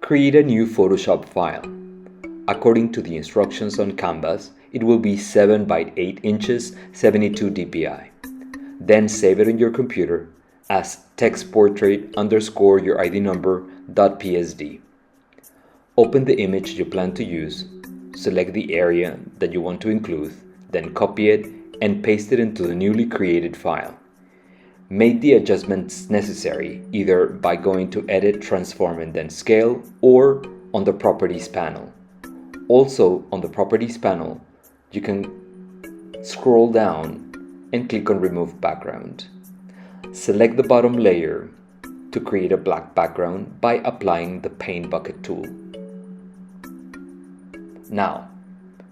Create a new Photoshop file. According to the instructions on Canvas, it will be 7 by 8 inches, 72 dpi. Then save it on your computer as textportrait_your-id-number.psd. Open the image you plan to use, select the area that you want to include, then copy it and paste it into the newly created file. Make the adjustments necessary either by going to Edit, Transform and then Scale, or on the Properties panel. Also on the Properties panel, you can scroll down and click on Remove Background. Select the bottom layer to create a black background by applying the Paint Bucket tool. Now,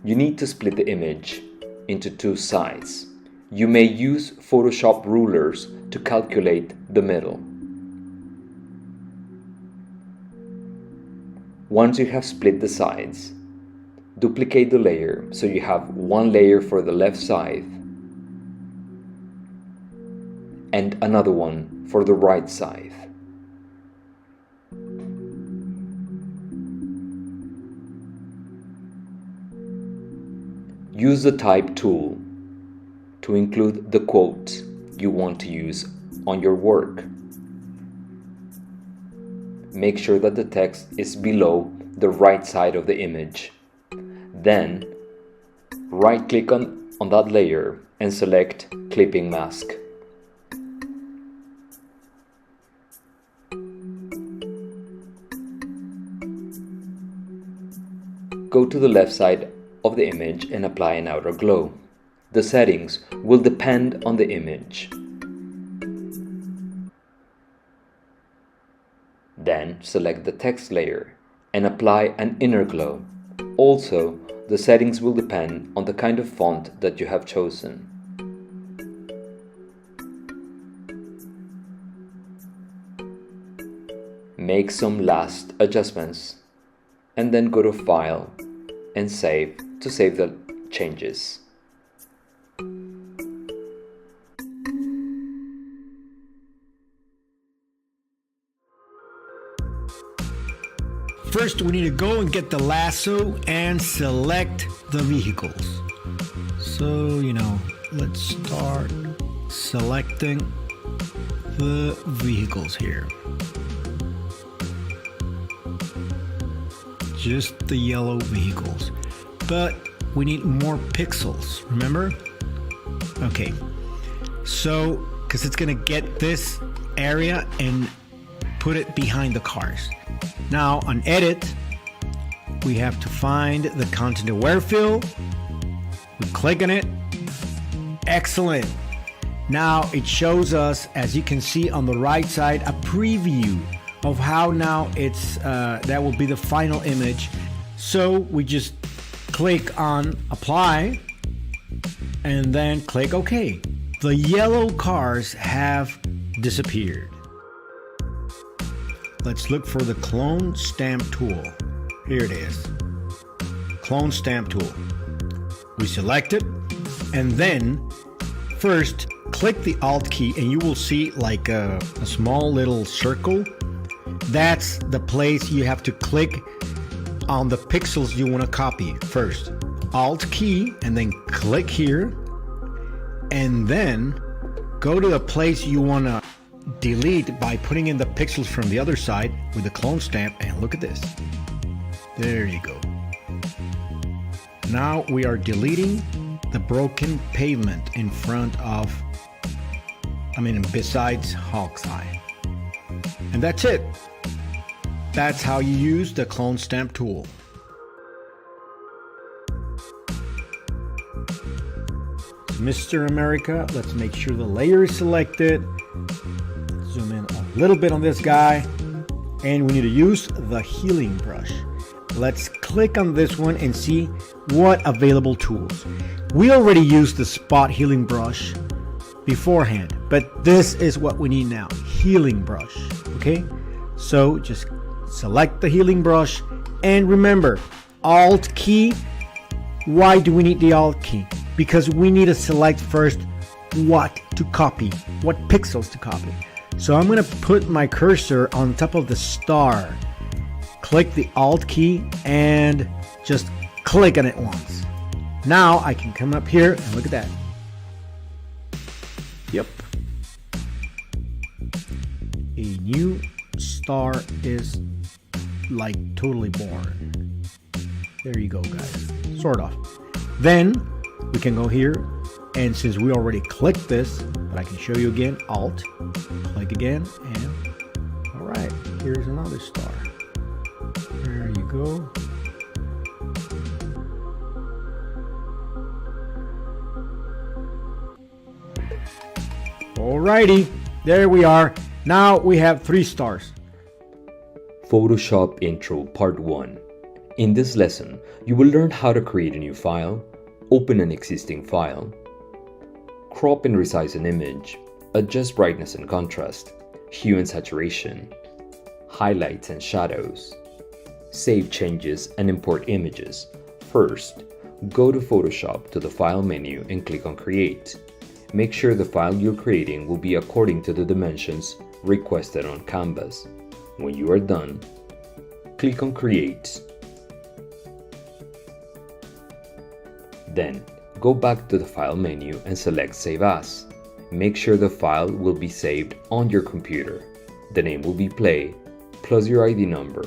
you need to split the image into two sides. You may use Photoshop rulers to calculate the middle. Once you have split the sides, duplicate the layer so you have one layer for the left side and another one for the right side. Use the Type tool to include the quotes you want to use on your work. Make sure that the text is below the right side of the image. Then, right-click on that layer and select Clipping Mask. Go to the left side of the image and apply an outer glow. The settings will depend on the image. Then select the text layer and apply an inner glow. Also, the settings will depend on the kind of font that you have chosen. Make some last adjustments and then go to File and Save to save the changes. First, we need to go and get the lasso and select the vehicles. So, let's start selecting the vehicles here. Just the yellow vehicles. But we need more pixels, remember? Okay. So, because it's going to get this area and put it behind the cars. Now on Edit, we have to find the Content Aware fill. We click on it. Excellent. Now it shows us, as you can see on the right side, a preview of how now it's that will be the final image. So we just click on Apply and then click OK. The yellow cars have disappeared. Let's look for the Clone Stamp tool. Here it is. Clone Stamp tool. We select it and then first click the Alt key and you will see like a small little circle. That's the place you have to click on the pixels you want to copy first. Alt key and then click here and then go to the place you want to delete by putting in the pixels from the other side with the clone stamp, and look at this. There you go. Now we are deleting the broken pavement in front of, besides Hawk's Eye. And that's it. That's how you use the clone stamp tool. Mr. America, let's make sure the layer is selected. Zoom in a little bit on this guy, and we need to use the healing brush. Let's click on this one and see what available tools. We already used the spot healing brush beforehand, but this is what we need now, healing brush. Okay, so just select the healing brush and remember, Alt key. Why do we need the Alt key? Because we need to select first what to copy, what pixels to copy. So I'm going to put my cursor on top of the star. click the Alt key and just click on it once. Now I can come up here and look at that. Yep. A new star is like totally born. There you go, guys. Sort of. Then we can go here, and since we already clicked this, but I can show you again, Alt, click again, and all right, here's another star. There you go. Alrighty, there we are. Now we have 3 stars. Photoshop Intro Part 1. In this lesson, you will learn how to create a new file, open an existing file, crop and resize an image, adjust brightness and contrast, hue and saturation, highlights and shadows, save changes and import images. First, go to Photoshop to the File menu and click on Create. Make sure the file you're creating will be according to the dimensions requested on Canvas. When you are done, click on Create. Then, go back to the File menu and select Save As. Make sure the file will be saved on your computer. The name will be Play, plus your ID number.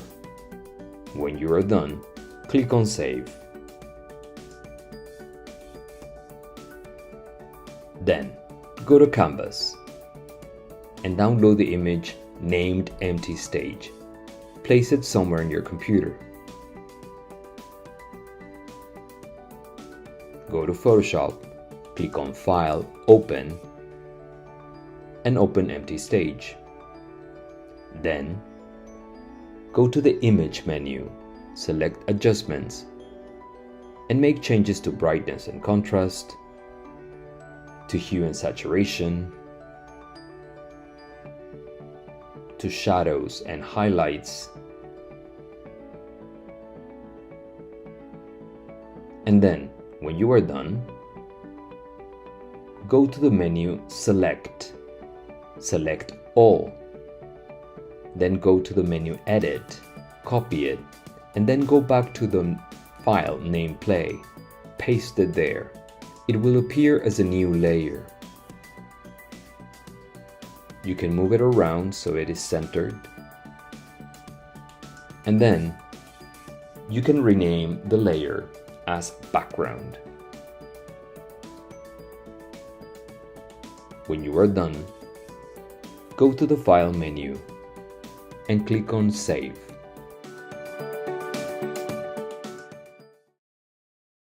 When you are done, click on Save. Then, go to Canvas and download the image named Empty Stage. Place it somewhere in your computer. Go to Photoshop, click on File, Open, and open Empty Stage. Then, go to the Image menu, select Adjustments, and make changes to brightness and contrast, to hue and saturation, to shadows and highlights, and then, when you are done, go to the menu Select All, then go to the menu Edit, copy it, and then go back to the file named Play, paste it there. It will appear as a new layer. You can move it around so it is centered, and then you can rename the layer as Background. When you are done, go to the File menu and click on Save.